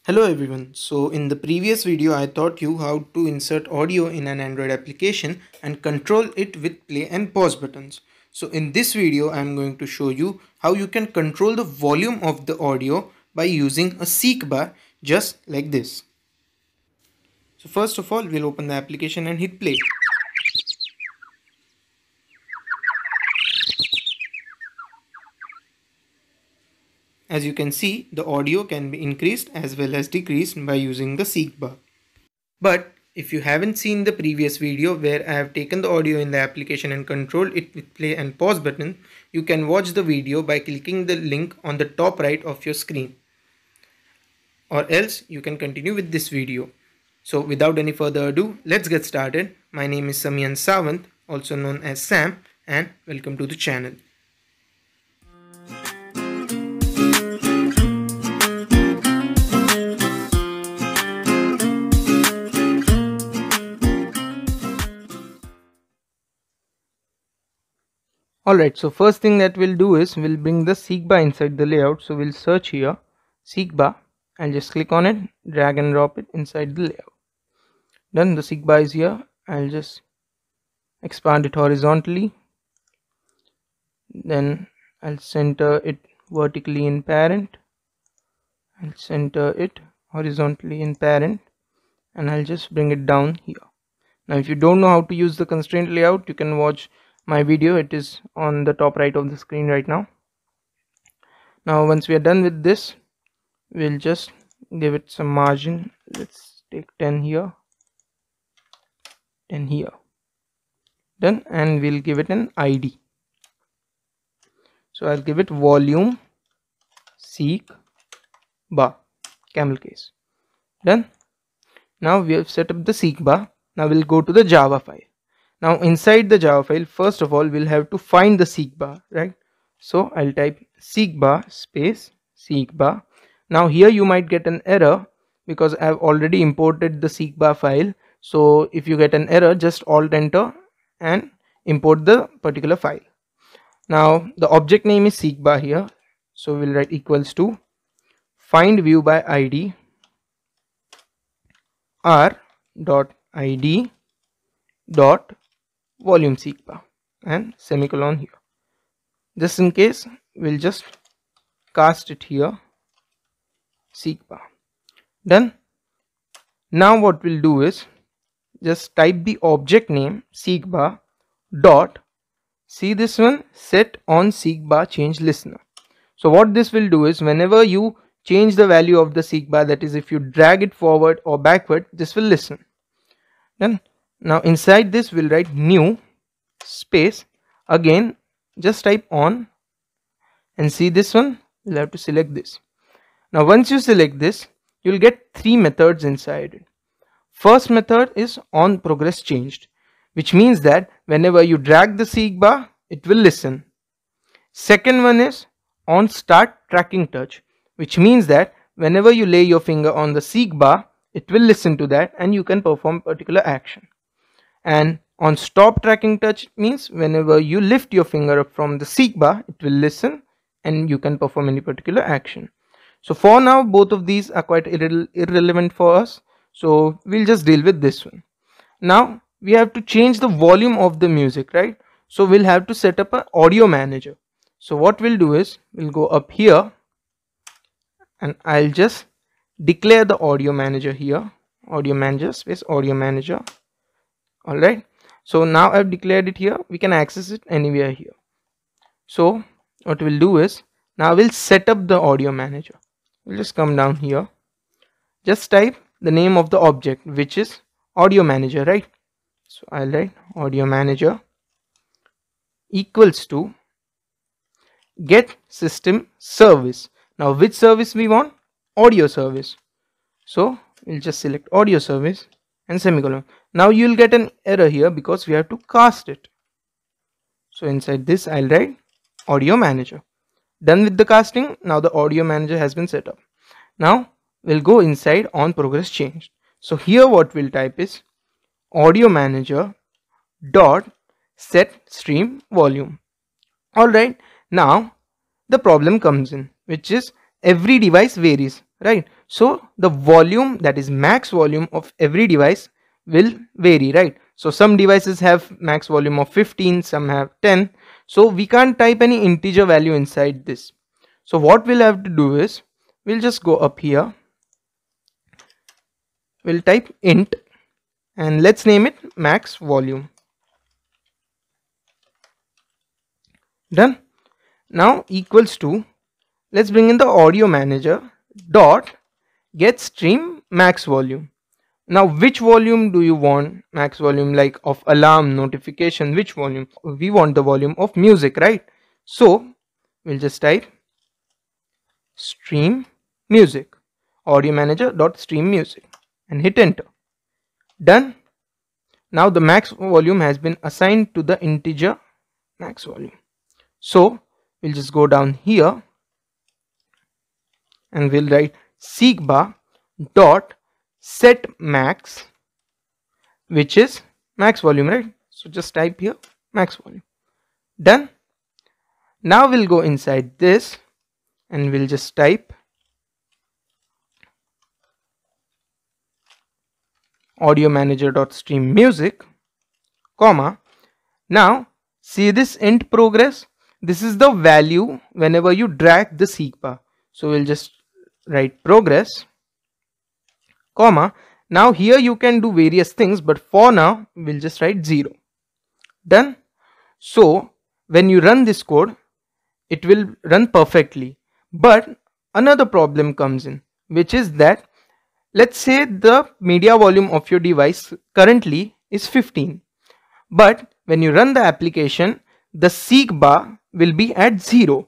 Hello everyone. So in the previous video I taught you how to insert audio in an Android application and control it with play and pause buttons. So in this video I am going to show you how you can control the volume of the audio by using a seek bar just like this. So first of all we'll open the application and hit play. As you can see, the audio can be increased as well as decreased by using the seek bar. But if you haven't seen the previous video where I have taken the audio in the application and controlled it with play and pause button, you can watch the video by clicking the link on the top right of your screen. Or else you can continue with this video. So without any further ado, let's get started. My name is Samyan Sawant, also known as Sam, and welcome to the channel. Alright, so first thing that we'll do is we'll bring the seek bar inside the layout. So we'll search here seek bar. I'll just click on it, drag and drop it inside the layout. Then the seek bar is here. I'll just expand it horizontally. Then I'll center it vertically in parent. I'll center it horizontally in parent, and I'll just bring it down here. Now if you don't know how to use the constraint layout, you can watch my video. It is on the top right of the screen right now. Now once we are done with this, we'll just give it some margin. Let's take 10 here, 10 here. Done, and we'll give it an ID. So I'll give it volume seek bar, camel case. Done. Now we have set up the seek bar. Now we'll go to the Java file. Now inside the Java file, first of all we'll have to find the seek bar, right? So I'll type seek bar space seek bar. Now here you might get an error because I've already imported the seek bar file. So if you get an error, just alt enter and import the particular file. Now the object name is seek bar here. So we'll write equals to find view by ID r dot id dot volume seek bar and semicolon here. Just in case, we'll just cast it here seek bar. Done. Now what we'll do is just type the object name seek bar dot, see this one, set on seek bar change listener. So what this will do is whenever you change the value of the seek bar, that is if you drag it forward or backward, this will listen. Done. Now inside this we'll write new space, again just type on, and see this one, we'll have to select this. Now once you select this, you'll get three methods inside it. First method is on progress changed, which means that whenever you drag the seek bar, it will listen. Second one is on start tracking touch, which means that whenever you lay your finger on the seek bar, it will listen to that and you can perform particular action. And on stop tracking touch means whenever you lift your finger up from the seek bar, it will listen and you can perform any particular action. So for now both of these are quite irrelevant for us, so we'll just deal with this one. Now we have to change the volume of the music, right? So we'll have to set up an audio manager. So what we'll do is we'll go up here and I'll just declare the audio manager here, audio manager space audio manager. Alright, so now I've declared it here. We can access it anywhere here. So what we'll do is now we'll set up the audio manager. We'll just come down here, just type the name of the object, which is audio manager, right? So I'll write audio manager equals to get system service. Now which service we want? Audio service. So we'll just select audio service and semicolon. Now you'll get an error here because we have to cast it. So inside this I'll write audio manager. Done with the casting. Now the audio manager has been set up. Now we'll go inside on progress changed. So here what we'll type is audio manager dot set stream volume. Alright, now the problem comes in, which is every device varies, right? So the volume, that is max volume of every device, will vary, right? So some devices have max volume of 15, some have 10. So we can't type any integer value inside this. So what we'll have to do is, we'll just go up here, we'll type int, and let's name it max volume. Done. Now equals to, let's bring in the audio manager dot get stream max volume. Now which volume do you want max volume, like of alarm, notification, which volume? We want the volume of music, right? So we'll just type stream music, audio manager dot stream music, and hit enter. Done. Now the max volume has been assigned to the integer max volume. So we'll just go down here and we'll write seek bar dot set max, which is max volume, right? So just type here max volume. Done. Now we'll go inside this and we'll just type audio manager dot stream music, comma. Now see this int progress, this is the value whenever you drag the seek bar. So we'll just write progress, comma. Now here you can do various things, but for now we'll just write 0. Done. So when you run this code, it will run perfectly. But another problem comes in, which is that, let's say the media volume of your device currently is 15, but when you run the application, the seek bar will be at 0,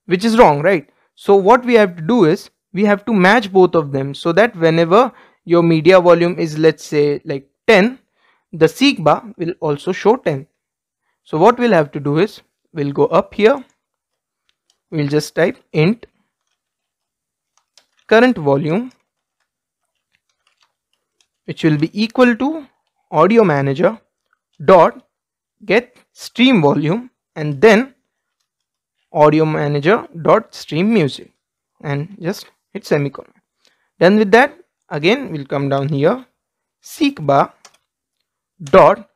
which is wrong, right? So what we have to do is, we have to match both of them, so that whenever your media volume is, let's say, like 10, the seek bar will also show 10. So what we'll have to do is, we'll go up here, we'll just type int current volume, which will be equal to audio manager dot get stream volume, and then audio manager dot stream music, and just hit semicolon. Done with that, again we'll come down here, seek bar dot,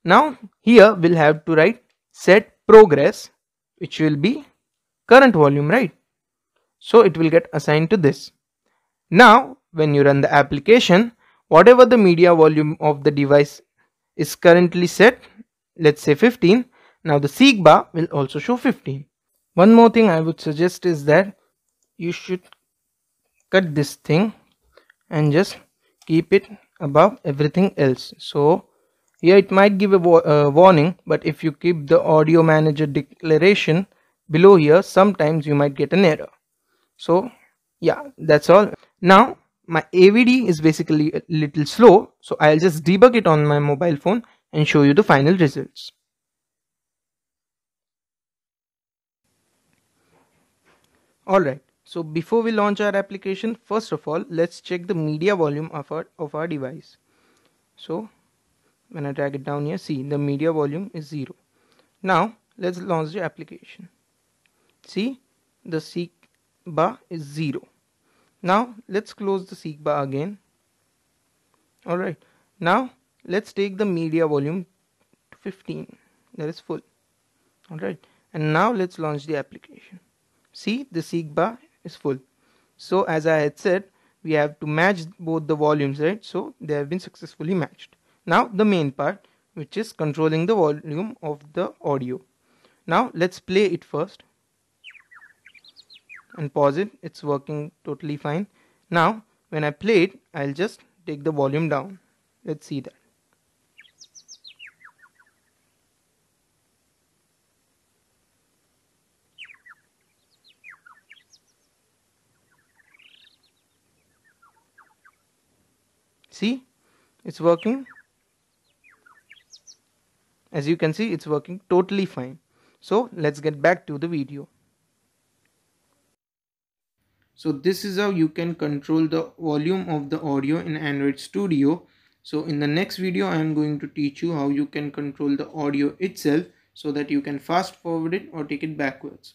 now here we'll have to write set progress, which will be current volume, right? So it will get assigned to this. Now when you run the application, whatever the media volume of the device is currently set, let's say 15, now the seek bar will also show 15. One more thing I would suggest is that you should cut this thing and just keep it above everything else. So here it might give a warning, but if you keep the audio manager declaration below here, sometimes you might get an error. So yeah, that's all. Now my AVD is basically a little slow, so I'll just debug it on my mobile phone and show you the final results. Alright, so before we launch our application, first of all, let's check the media volume of our device. So when I drag it down here, see the media volume is 0. Now let's launch the application. See, the seek bar is 0. Now let's close the seek bar again. Alright, now let's take the media volume to 15, that is full. Alright, and now let's launch the application. See, the seek bar is full. So as I had said, we have to match both the volumes, right? So they have been successfully matched. Now the main part, which is controlling the volume of the audio. Now let's play it first and pause it. It's working totally fine. Now when I play it, I'll just take the volume down. Let's see that. See, it's working. As you can see, it's working totally fine. So let's get back to the video. So this is how you can control the volume of the audio in Android Studio. So in the next video, I am going to teach you how you can control the audio itself, so that you can fast forward it or take it backwards.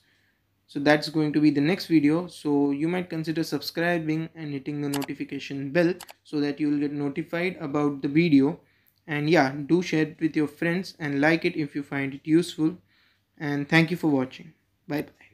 So that's going to be the next video. So you might consider subscribing and hitting the notification bell so that you will get notified about the video. And yeah, do share it with your friends and like it if you find it useful. And thank you for watching. Bye bye.